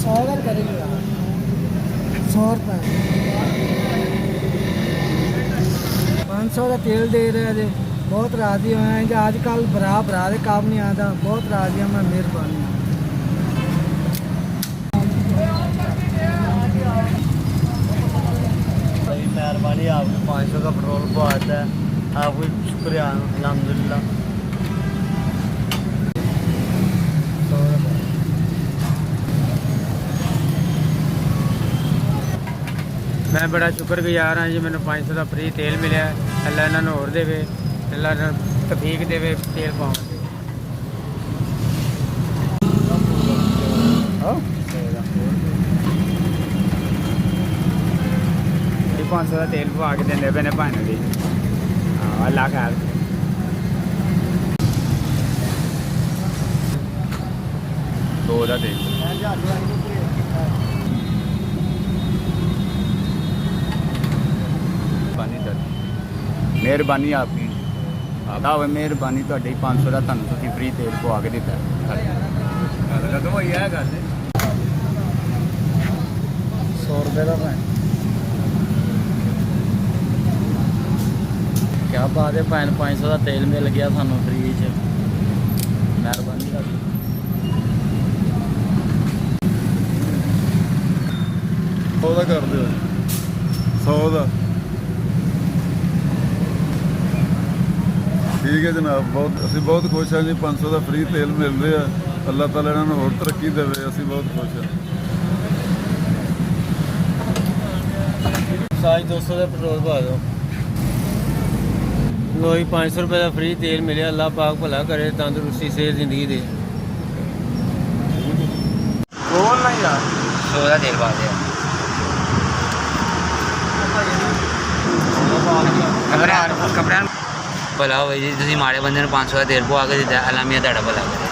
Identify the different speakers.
Speaker 1: 100 का करेंगे 100 रुपये 500 का तेल दे रहे हैं। बहुत राजी हुए हैं जो आजकल भरा भरा के काम नहीं आता। बहुत राजी हूँ मैं। मेहरबानी।
Speaker 2: मेहरबानी आपको 500 का पेट्रोल पहुँचता है, आपको शुक्रिया अल्हम्दुलिल्लाह।
Speaker 3: मैं बड़ा शुक्रगुजार हाँ जी। मैंने 500 का फ्री तेल मिले। अल्लाह इन्होंने होर देवे, अल्लाह इन्होंने तफीक देवे तेल पाउन की। 500 का तेल पवा के देंगे पे ने भाने दी। हाँ अल्लाह खैर। दो का तेल मेहरबानी आपकी आदा मेहरबानी ਤੁਹਾਡੀ 500 ਦਾ ਤੁਹਾਨੂੰ ਤੁਸੀਂ ਫ੍ਰੀ ਤੇਲ ਪਵਾ ਕੇ ਦਿੱਤਾ ਖਤਮ ਹੋਈ ਹੈ ਗੱਲ
Speaker 1: 100 रुपये का भैन क्या बात है भैन। 500 का तेल मिल गया सानू फ्री च। मेहरबानी ਤੁਹਾਡੀ।
Speaker 4: ਉਹਦਾ ਕਰ ਦਿਓ 100 ਦਾ। ठीक है जनाब, बहुत असी बहुत खुश हाँ जी। 500 का फ्री तेल मिल रहा है। अल्लाह ताला इन्होंने होर तरक्की देवे। असी बहुत खुश हाँ।
Speaker 1: साज 200 का पेट्रोल पा दो। लो जी 500 रुपये का फ्री तेल मिले। अल्लाह पाक भला करे, तंदुरुस्ती सेहत जिंदगी दे।
Speaker 3: बोल ना यार
Speaker 2: 100 का तेल पा दिया। कमरान भला हो जी, तुम माड़े बंदे ने 500 का तेल पवा के दिता। अल्लाह मियां तुहाडा भला करे।